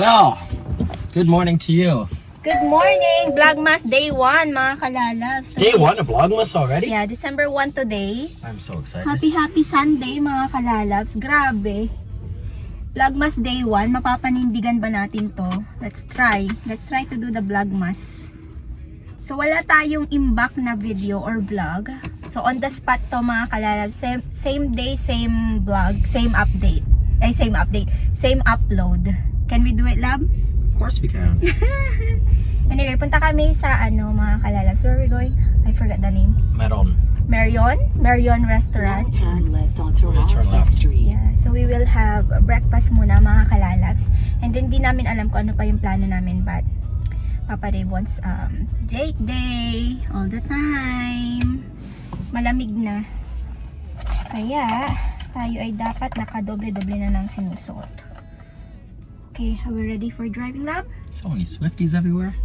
Well, good morning to you. Good morning! Vlogmas Day 1, mga kalalabs. Day 1 of Vlogmas already? Yeah, December 1 today. I'm so excited. Happy Sunday, mga kalalabs. Grabe. Vlogmas Day 1, mapapanindigan ba natin to? Let's try to do the Vlogmas. So, wala tayong imbak na video or vlog. So, on the spot to, mga kalalabs. Same day, same vlog, same update. Same upload. Can we do it, lab? Of course we can. Anyway, punta kami sa mga kalalabs. Where are we going? I forgot the name. Marion Restaurant. Turn left onto Turn Rockland left. Street. Yeah, so we will have breakfast muna, mga kalalabs. And then di namin alam kung ano pa yung plano namin, but Papa Dave wants date day all the time. Malamig na. Kaya tayo ay dapat nakadoble-doble na ng sinusuot. Okay, are we ready for driving, lab? So many Swifties everywhere.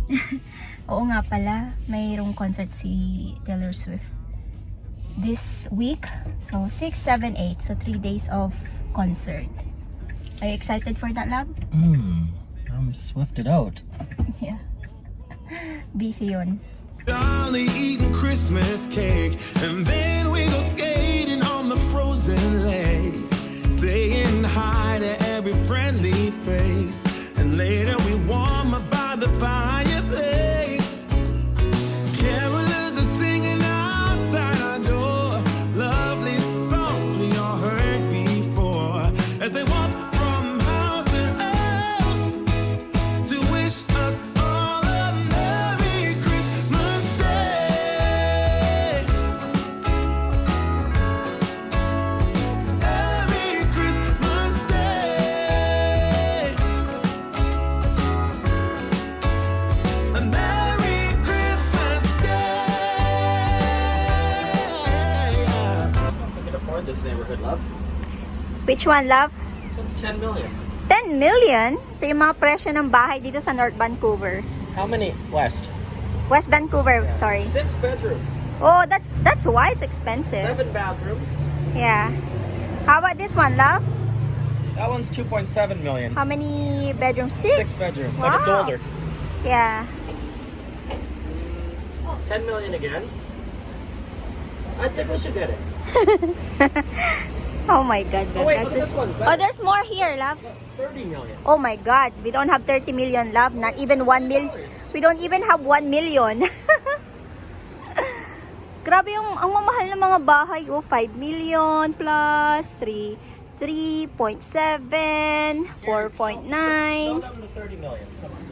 Oo nga pala, mayroong concert si Taylor Swift this week. So 6, 7, 8. So 3 days of concert. Are you excited for that, lab? I'm Swifted out. Yeah. Busy yun. Darling, eating Christmas cake, and then we go skating on the frozen lake, saying hi to every friendly face, and later we warm up by the fireplace. Carolers are singing outside our door, lovely songs we all heard before, as they walk from house to house to wish us all a Merry Christmas Day. Merry Christmas Day. A Merry Christmas Day. We can afford this neighborhood, love. Which one, love? It's 10 million. 10 million? Ito yung mga presyo ng bahay dito sa North Vancouver. How many? West. West Vancouver, sorry. 6 bedrooms. Oh, that's why it's expensive. 7 bathrooms. Yeah. How about this one, love? That one's 2.7 million. How many bedrooms? 6? 6 bedrooms, Wow. but it's older. Yeah. 10 million again. I think we should get it. Oh my God. Oh wait, that's look at this one. Oh, there's more here, love. 30 million. Oh my God. We don't have 30 million, love. Not even 1 million. We don't even have 1 million. Grabe ang mamahal ng mga bahay. Oh, 5 million plus 3.7, 4.9. Sell them the 30 million. Come on.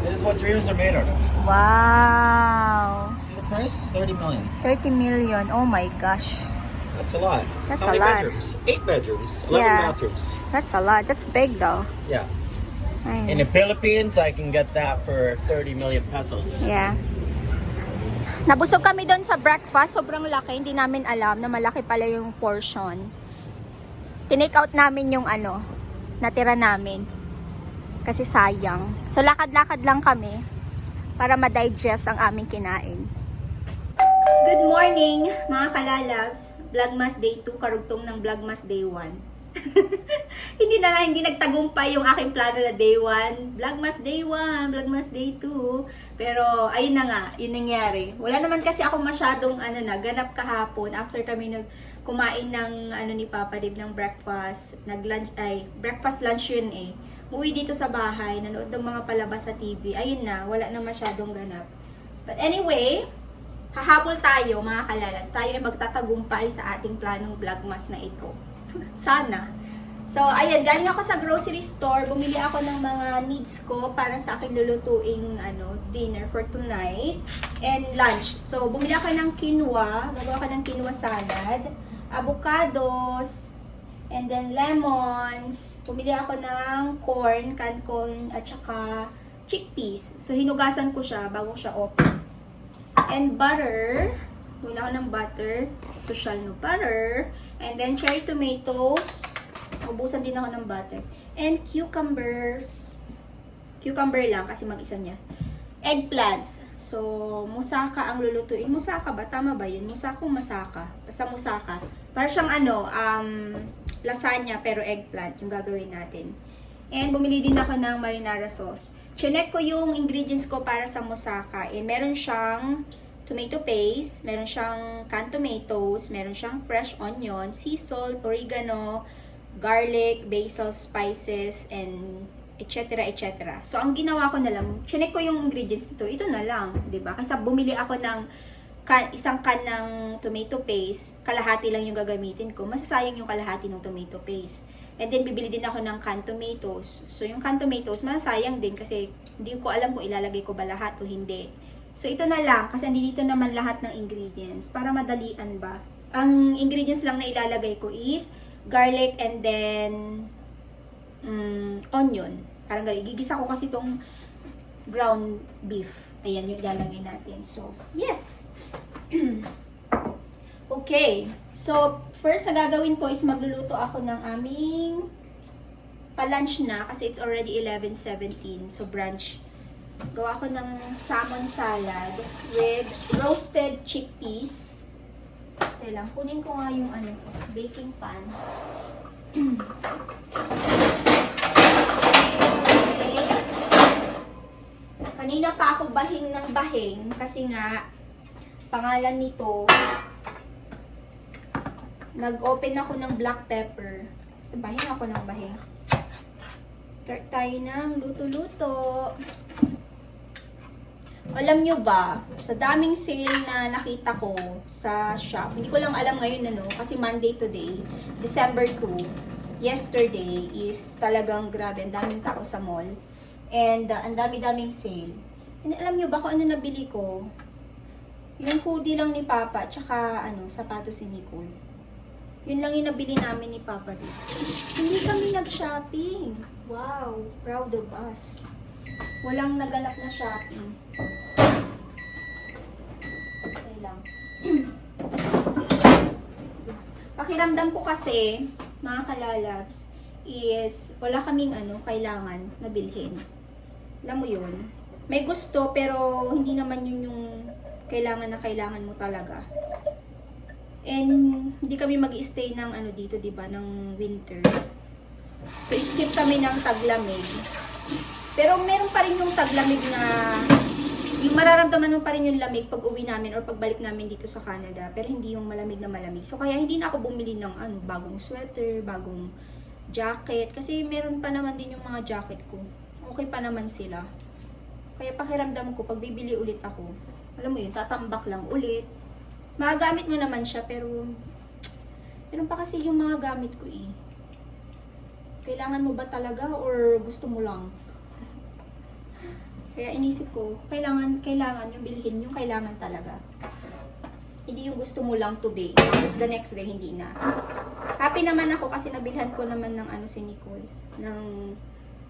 This is what dreams are made out of. Wow. See the price? 30 million. 30 million. Oh my gosh. That's a lot. That's How a many lot. bedrooms? 8 bedrooms. 11 Yeah. bathrooms. That's a lot. That's big though. Yeah. Ay. In the Philippines, I can get that for 30 million pesos. Yeah. Nabusog kami doon sa breakfast. Sobrang laki. Hindi namin alam na malaki pala yung portion. Tinake out namin yung natira namin. Kasi sayang. So lakad-lakad lang kami para ma-digest ang aming kinain. Good morning mga kalalabs. Vlogmas Day 2, karugtong ng Vlogmas Day 1. hindi nagtagumpay yung aking plano na Day 1. Vlogmas Day 1, Vlogmas Day 2. Pero ayun na nga, yun nangyari. Wala naman kasi ako masyadong ganap kahapon after kami kumain ng ni Papa Dave ng breakfast, breakfast lunch yun eh. Uwi dito sa bahay, nanood ng mga palabas sa TV. Ayun na, wala na masyadong ganap. But anyway, hahabol tayo mga kalalas. Tayo ay magtatagumpay sa ating planong vlogmas na ito. Sana. So, ayan, galing ako sa grocery store. Bumili ako ng mga needs ko para sa aking lulutuing dinner for tonight and lunch. So, bumili ako ng quinoa. Gagawa ko ng quinoa salad. Avocados. And then lemons. Bumili ako ng corn, canned corn, at saka chickpeas. So, hinugasan ko siya bago siya open. And butter. Bumili ako ng butter. Social no butter. And then cherry tomatoes. Ubusan din ako ng butter. And cucumbers. Cucumber lang kasi mag-isa niya. Eggplants. So, musaka ang lulutuin. Musaka ba? Tama ba yun? Musaka o masaka? Basta musaka. Para siyang ano, lasagna pero eggplant yung gagawin natin. And bumili din ako ng marinara sauce. Chinek ko yung ingredients ko para sa moussaka. And meron siyang tomato paste, meron siyang canned tomatoes, meron siyang fresh onion, sea salt, oregano, garlic, basil spices, and etc. etc. So, ang ginawa ko na lang, chinek ko yung ingredients nito, ito na lang, 'di ba? Kasi bumili ako ng isang can ng tomato paste, kalahati lang yung gagamitin ko. Masasayang yung kalahati ng tomato paste. And then, bibili din ako ng canned tomatoes. So, yung canned tomatoes, masasayang din kasi hindi ko alam kung ilalagay ko ba lahat o hindi. So, ito na lang kasi dito naman lahat ng ingredients para madalian ba. Ang ingredients lang na ilalagay ko is garlic and then onion. Parang ganun. Gigisa ko kasi itong ground beef. Ayan yung ilalagay natin. So, yes! Okay. So, first na gagawin ko is magluluto ako ng aming pa-lunch na kasi it's already 11:17. So, brunch. Gawa ko ng salmon salad with roasted chickpeas. Kaya lang, kunin ko nga yung baking pan. Okay. Kanina pa ako bahing ng bahing kasi nga pangalan nito, nag-open ako ng black pepper. So, bahing ako ng bahing. Start tayo ng luto-luto. Alam nyo ba, sa daming sale na nakita ko sa shop, hindi ko lang alam ngayon kasi Monday today, December 2, yesterday is talagang grabe, ang daming tao sa mall. And ang dami-daming sale. And alam nyo ba kung ano nabili ko? Yung hoodie lang ni Papa, tsaka sapatos si Nicole. Yun lang yung nabili namin ni Papa dito. Hindi kami nag-shopping. Wow, proud of us. Walang naganap na shopping. Okay lang. Pakiramdam ko kasi, mga kalalabs, is wala kaming kailangan na bilhin. Alam mo yun? May gusto pero hindi naman yun yung kailangan na kailangan mo talaga. And hindi kami mag-stay ng dito, 'di ba, ng winter. So skip kami ng taglamig. Pero meron pa rin yung taglamig na yung mararamdaman mo pa rin yung lamig pag uwi namin or pagbalik namin dito sa Canada, pero hindi yung malamig na malamig. So kaya hindi na ako bumili ng bagong sweater, bagong jacket kasi meron pa naman din yung mga jacket ko. Okay pa naman sila. Kaya pakiramdam ko pag bibili ulit ako, alam mo yun, tatambak lang ulit. Magagamit mo naman siya pero meron pa kasi yung mga gamit ko eh. Kailangan mo ba talaga or gusto mo lang? Kaya inisip ko, kailangan yung bilhin yung kailangan talaga. Hindi yung gusto mo lang today, tapos the next day hindi na. Happy naman ako kasi nabilhan ko naman ng si Nicole, ng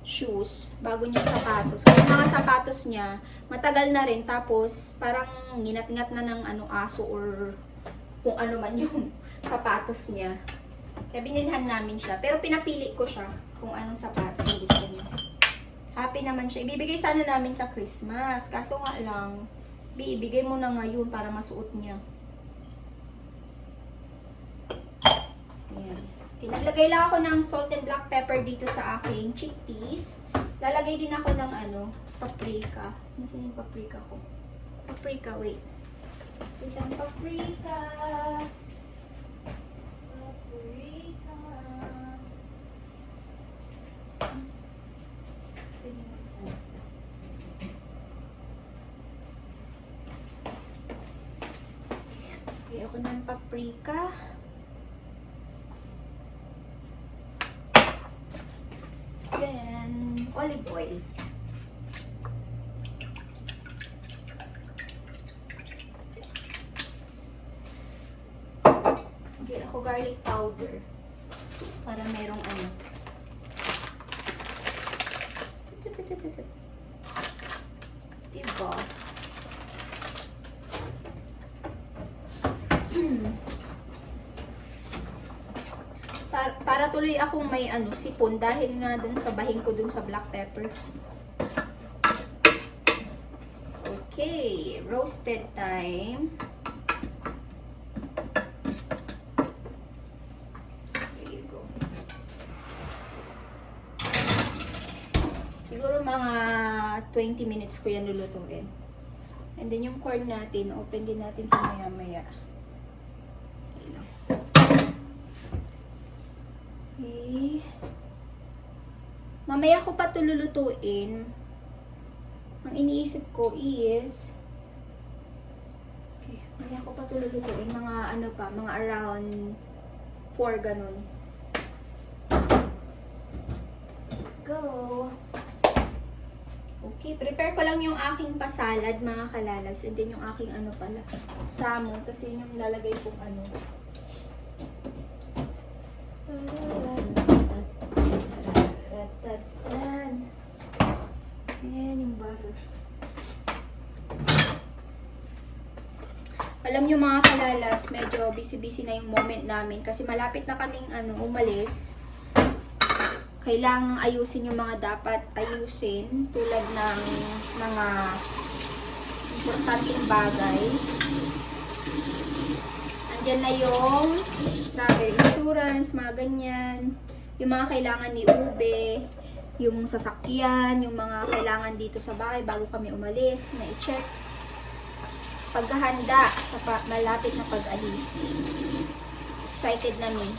shoes, bago niya sapatos. Kasi mga sapatos niya, matagal na rin, tapos parang nginat-ngat na ng aso or kung ano man yung sapatos niya. Kaya binilhan namin siya, pero pinapili ko siya kung anong sapatos yung gusto niya. Happy naman siya. Ibibigay sana namin sa Christmas. Kaso nga lang, ibigay mo na ngayon para masuot niya. Ayan. Okay, naglagay lang ako ng salt and black pepper dito sa aking chickpeas. Lalagay din ako ng paprika. Nasaan yung paprika ko? Paprika, wait. Wait lang, paprika. Paprika. Okay, ako ng paprika. Then, olive oil. Okay, ako garlic powder. Para merong diba? Para tuloy akong may sipon dahil nga dun sa bahing ko dun sa black pepper. Okay, roasted time. mga 20 minutes ko yan lulutuin. And then yung corn natin, open din natin ito maya-maya. Okay. Mamaya ko pa ito lulutuin. Ang iniisip ko is, okay, mamaya ko pa ito lulutuin. Mga ano pa, mga around 4 ganun. Go! Okay, prepare ko lang yung aking pasalad, mga kalalabs. And then yung aking ano pala, salmon. Kasi yun yung lalagay kong ano. Ayan yung butter. Alam nyo mga kalalabs, medyo busy-busy na yung moment namin. Kasi malapit na kaming ano, umalis. Kailangang ayusin yung mga dapat ayusin tulad ng mga importanteng bagay. Andyan na yung travel insurance, mga ganyan. Yung mga kailangan ni Ube, yung sasakyan, yung mga kailangan dito sa bahay bago kami umalis, na i-check. Paghahanda sa malapit na pag-alis. Excited na mi.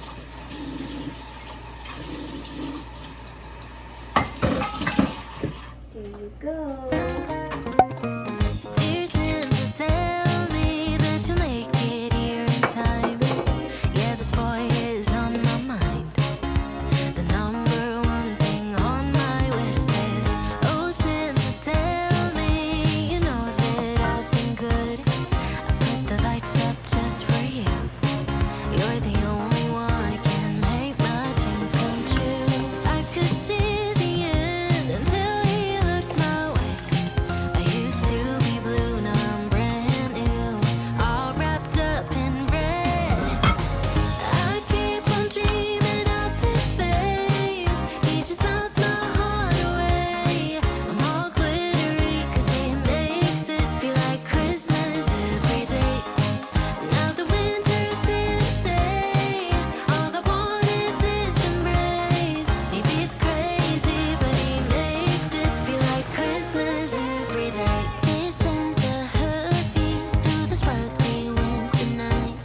There you go. Dear Santa, tell me that you'll make it here in time. Yeah, this boy is on my mind. The number one thing on my wish list. Oh, Santa, tell me you know that I've been good. I put the lights up just for you. You're the only one who can make my dreams come true. I could see the end until he looked my way. I used to be blue, now I'm brand new, all wrapped up in red. I keep on dreaming of his face. He just melts my heart away. I'm all glittery 'cause he makes it feel like Christmas every day. Now the winter's here to stay. All I want is his embrace. Maybe it's crazy, but he makes it feel like Christmas every day. Dear Santa, hug me through the sparkly winter night.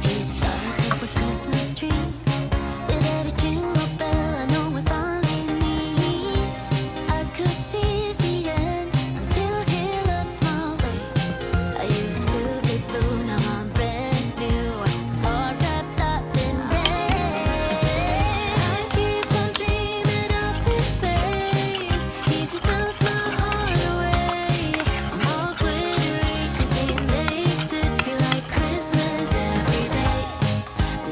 He started up a Christmas tree. With every jingle bell, I know we're finally meet. I could see the end until he looked my way. I used to be blue, now I'm brand new, all wrapped up in red. I keep on dreaming of his face. He just melts my heart away. I'm all glittery 'cause he makes it feel like Christmas every day.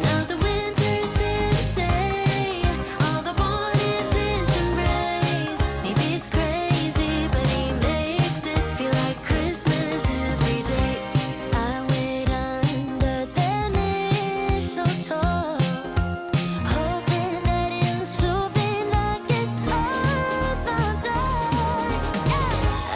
Now the winter's here to stay. All I want is his embrace. Maybe it's crazy, but he makes it feel like Christmas every day. I wait under the mistletoe, hoping that he'll soon be knocking on my door.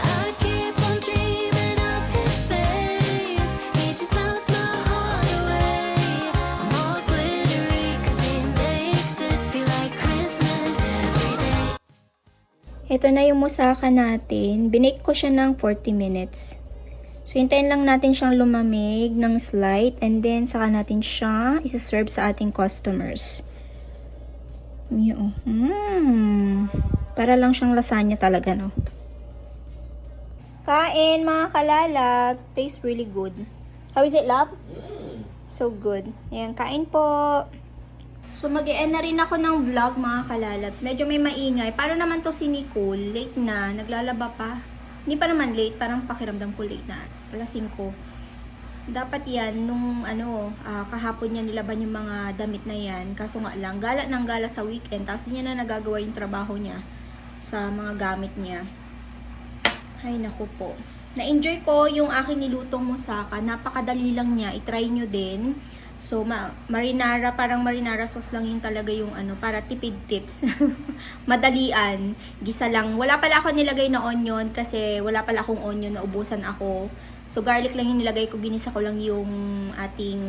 I keep on dreaming of his face. He just melts my heart away. I'm all glittery 'cause he makes it feel like Christmas every day. Ito na yung musaka natin. Binake ko siya ng 40 minutes. So, hintayin lang natin siyang lumamig ng slight and then saka natin siya isa-serve sa ating customers. Yun. Para lang siyang lasagna talaga, no? Kain, mga kalalabs. Tastes really good. How is it, love? So good. Ayan, kain po. So, mag-e-end na rin ako ng vlog, mga kalalabs. Medyo may maingay. Para naman to si Nicole, late na, naglalaba pa. Hindi pa naman late, parang pakiramdam ko late na. Alas 5. Dapat yan, nung kahapon niya nilaban yung mga damit na yan. Kaso nga lang, gala ng gala sa weekend. Tapos niya na nagagawa yung trabaho niya sa mga gamit niya. Ay, naku po. Na-enjoy ko yung aking nilutong musaka. Napakadali lang niya. I-try nyo din. So, marinara, parang marinara sauce lang yun talaga yung para tipid tips. Madalian. Gisa lang. Wala pala ako nilagay na onion kasi wala pala akong onion na ubusan ako. So, garlic lang yung nilagay ko. Ginisa ko lang yung ating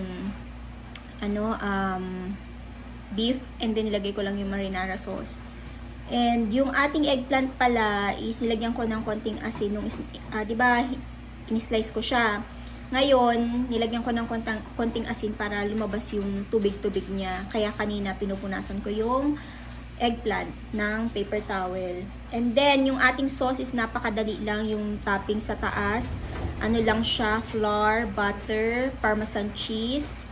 beef. And then nilagay ko lang yung marinara sauce. And yung ating eggplant pala is nilagyan ko ng konting asin nung di ba in-slice ko siya. Ngayon, nilagyan ko ng konting asin para lumabas yung tubig-tubig niya. Kaya kanina pinupunasan ko yung eggplant ng paper towel. And then, yung ating sauce is napakadali lang, yung topping sa taas. Ano lang siya, flour, butter, parmesan cheese.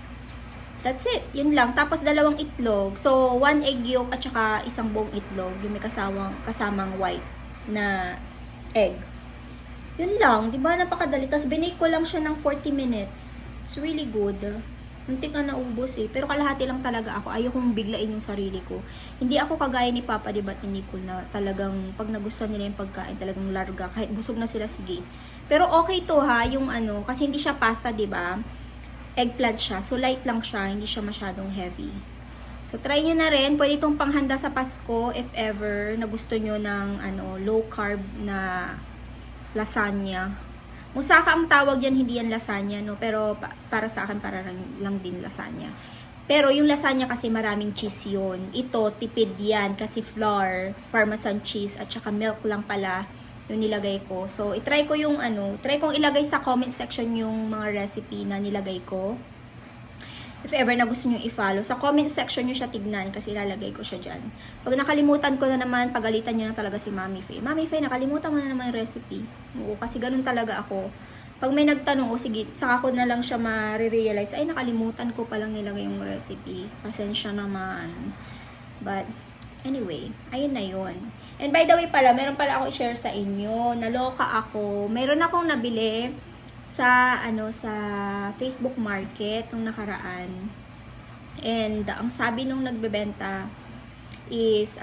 That's it. Yun lang. Tapos, 2 itlog. So, 1 egg yolk at saka isang buong itlog. Yung may kasamang white na egg. Yun lang. Diba? Napakadali. Tapos, binake ko lang siya ng 40 minutes. It's really good. Muntik na naubos eh. Pero kalahati lang talaga ako. Ayokong biglain yung sarili ko. Hindi ako kagaya ni Papa, diba, ni Nico, na talagang pag nagustuhan nila yung pagkain, talagang larga. Kahit busog na sila, sige. Pero okay to ha, yung ano, kasi hindi siya pasta, diba? Eggplant siya. So, light lang siya. Hindi siya masyadong heavy. So, try nyo na rin. Pwede itong panghanda sa Pasko if ever na gusto nyo ng ano, low carb na lasagna. Musaka ang tawag yan, hindi yan lasagna, no? Pero para sa akin, para lang din lasagna. Pero yung lasagna kasi maraming cheese yun. Ito, tipid yan kasi flour, parmesan cheese, at saka milk lang pala yung nilagay ko. So, itry ko yung ano, try kong ilagay sa comment section yung mga recipe na nilagay ko. If ever na gusto nyo i-follow. Sa comment section nyo siya tignan kasi ilalagay ko siya dyan. Pag nakalimutan ko na naman, pagalitan nyo na talaga si Mami Faye. Mami Faye, nakalimutan mo na naman yung recipe. Oo, kasi ganun talaga ako. Pag may nagtanong, sige, saka ko na lang siya ma-realize, ay nakalimutan ko palang nilagay yung recipe. Pasensya naman. But, anyway, ayun na yun. And by the way pala, meron pala ako i-share sa inyo. Naloka ako. Meron akong nabili sa sa Facebook Market nung nakaraan. And ang sabi nung nagbebenta is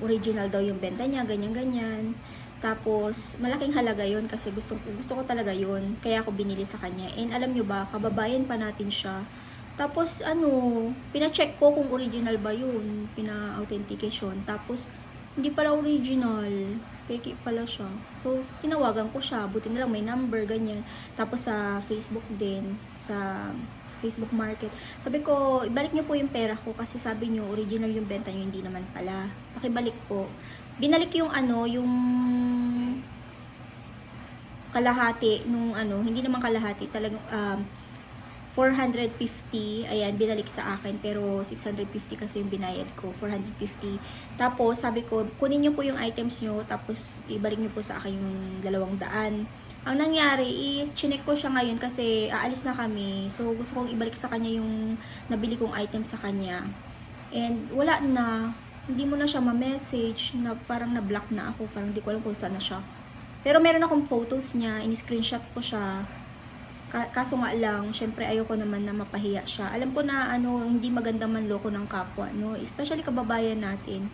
original daw yung benta niya, ganyan. Tapos malaking halaga yun kasi gusto ko talaga yun. Kaya ako binili sa kanya. And alam nyo ba, kababayan pa natin siya. Tapos pina-check ko kung original ba yun, pina-authentication. Tapos hindi pala original. Fake pala siya. So, tinawagan ko siya. Buti na lang may number, ganyan. Tapos sa Facebook din, sa Facebook Market. Sabi ko, ibalik niyo po yung pera ko kasi sabi niyo, original yung benta niyo, hindi naman pala. Pakibalik po. Binalik yung yung kalahati, nung hindi naman kalahati, talagang 450, ayan, binalik sa akin, pero 650 kasi yung binayad ko, 450. Tapos, sabi ko, kunin nyo po yung items nyo, tapos ibalik nyo po sa akin yung 200. Ang nangyari is, chinek ko siya ngayon kasi aalis na kami, so gusto kong ibalik sa kanya yung nabili kong item sa kanya. And wala na, hindi mo na siya ma-message, na parang na-block na ako, parang hindi ko alam kung saan na siya. Pero meron akong photos niya, in-screenshot ko siya. Kaso nga lang, syempre ayoko naman na mapahiya siya. Alam ko na hindi maganda manloko ng kapwa, no? Especially kababayan natin.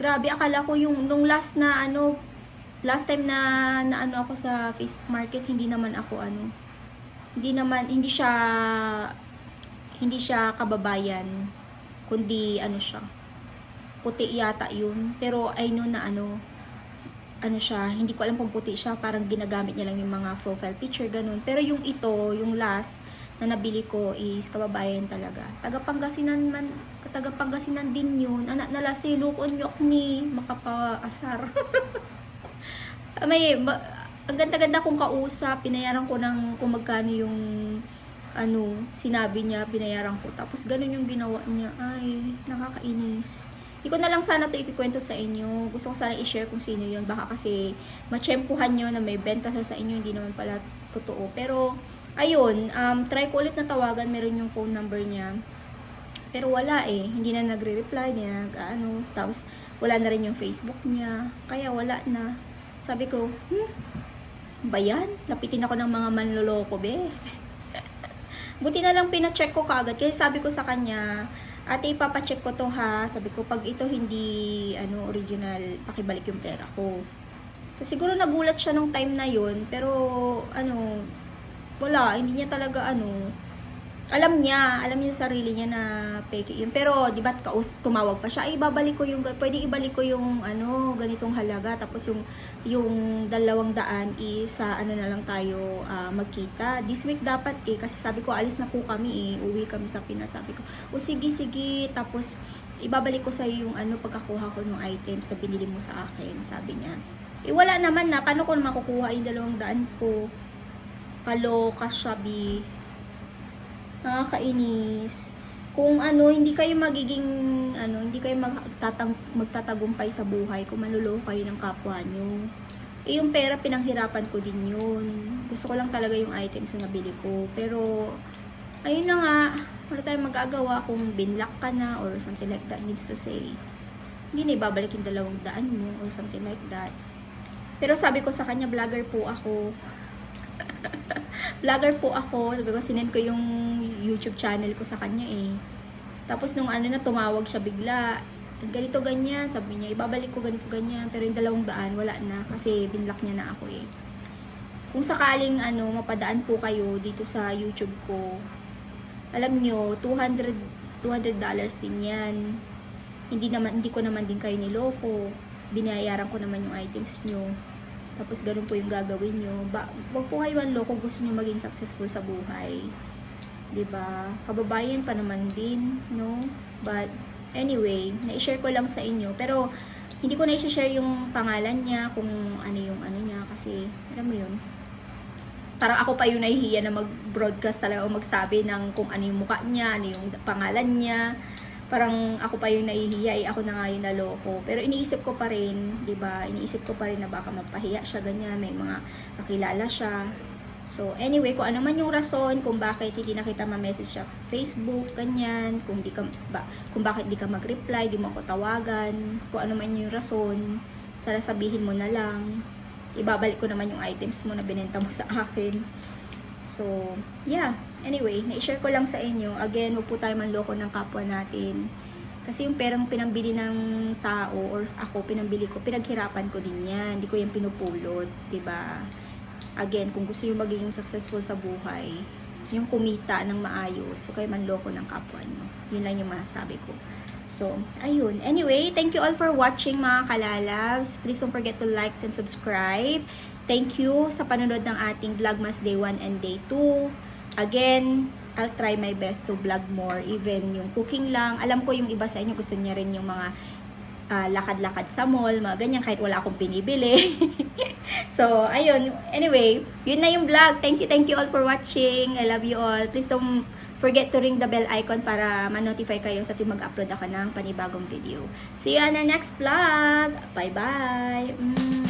Grabe, akala ko yung nung last time na ako sa Facebook Market, hindi naman ako hindi siya kababayan, kundi siya. Puti yata yun. Pero I know na siya, hindi ko alam kung puti siya, parang ginagamit niya lang yung mga profile picture, ganun. Pero yung yung last na nabili ko is kababayan talaga. Taga-Pangasinan din yun. Anak nala si Lukon Yok ni makapaasar. Ang ganda-ganda kong kausap, pinayaran ko ng kung magkano yung sinabi niya, pinayaran ko. Tapos ganun yung ginawa niya. Ay, nakakainis. Hindi ko na lang sana ito ikikwento sa inyo. Gusto ko sana i-share kung sino yun. Baka kasi matsyempuhan nyo na may benta sa inyo. Hindi naman pala totoo. Pero, ayun. Try ko ulit na tawagan. Meron yung phone number niya. Pero wala eh. Hindi na nagre-reply. Hindi na Tapos, wala na rin yung Facebook niya. Kaya wala na. Sabi ko, ba yan? Lapitin ako ng mga manloloko, be. Buti na lang pina-check ko kaagad. Kaya sabi ko sa kanya, ate, ipapacheck ko to ha. Sabi ko, pag ito hindi original, pakibalik yung pera ko. Kasi siguro nagulat siya nung time na yun. Pero, wala. Hindi niya talaga, alam niya sa sarili niya na fake yun. Pero, di ba, tumawag pa siya, ay, babalik ko yung, pwede ibalik ko yung, ganitong halaga. Tapos, yung 200 is, na lang tayo magkita. This week dapat kasi sabi ko, alis na po kami uwi kami sa Pinas. Sabi ko, sige. Tapos, ibabalik ko sa'yo yung ano, pagkakuha ko ng items sa binili mo sa akin, sabi niya. Wala naman na, paano ko makukuha yung 200 ko? Kaloka siya, bi. Nakakainis. Kung ano, hindi kayo magiging, ano, hindi kayo magtatagumpay sa buhay kung manluloko kayo ng kapwa nyo. Yung pera, pinanghirapan ko din yun. Gusto ko lang talaga yung items na nabili ko. Pero, ayun na nga, wala tayong magagawa kung binlock ka na or something like that means to say. Hindi na ibabalik yung 200 mo or something like that. Pero sabi ko sa kanya, vlogger po ako. Vlogger po ako. Sabi ko, sinend ko yung YouTube channel ko sa kanya eh. Tapos nung ano na, tumawag siya bigla. Ganito ganyan, sabi niya, ibabalik ko ganito ganyan. Pero yung 200, wala na. Kasi binlock niya na ako eh. Kung sakaling ano, mapadaan po kayo dito sa YouTube ko, alam nyo, $200 din yan. Hindi ko naman din kayo niloko. Binayaran ko naman yung items nyo. Tapos ganun po yung gagawin nyo. Wag po kayo manloko, gusto nyo maging successful sa buhay. 'Di ba? Kababayan pa naman din, no? But anyway, na-share ko lang sa inyo. Pero hindi ko na-share yung pangalan niya, kung ano yung ano niya. Kasi, alam mo yun, parang ako pa yung nahihiya na mag-broadcast talaga o magsabi ng kung ano yung mukha niya, ano yung pangalan niya. Parang ako pa yung nahihiya, ako na nga yung naloko. Pero iniisip ko pa rin, 'di ba? Iniisip ko pa rin na baka mapahiya siya ganyan, may mga kakilala siya. So anyway, kung ano man yung rason kung bakit hindi na kita ma-message sa Facebook, ganyan, kung bakit hindi ka mag-reply, di mo ako tawagan, kung ano man yung rason, sana sabihin mo na lang. Ibabalik ko naman yung items mo na binenta mo sa akin. So, yeah. Anyway, na-share ko lang sa inyo. Again, huwag po tayo manloko ng kapwa natin. Kasi yung perang pinambili ng tao or ako pinambili ko, pinaghirapan ko din yan. Hindi ko yan pinupulot, 'di ba? Again, kung gusto niyo maging successful sa buhay, gusto niyo kumita ng maayos, huwag kayo manloko ng kapwa niyo. Yun lang yung masasabi ko. So, ayun. Anyway, thank you all for watching mga kalalabs. Please don't forget to like and subscribe. Thank you sa panonood ng ating Vlogmas Day 1 and Day 2. Again, I'll try my best to vlog more. Even yung cooking lang. Alam ko yung iba sa inyo gusto niya rin yung mga lakad-lakad sa mall, mga ganyan, kahit wala akong pinibili. So, ayun. Anyway, yun na yung vlog. Thank you all for watching. I love you all. Please don't forget to ring the bell icon para ma-notify kayo sa tuwing mag-upload ako ng panibagong video. See you on the next vlog. Bye-bye.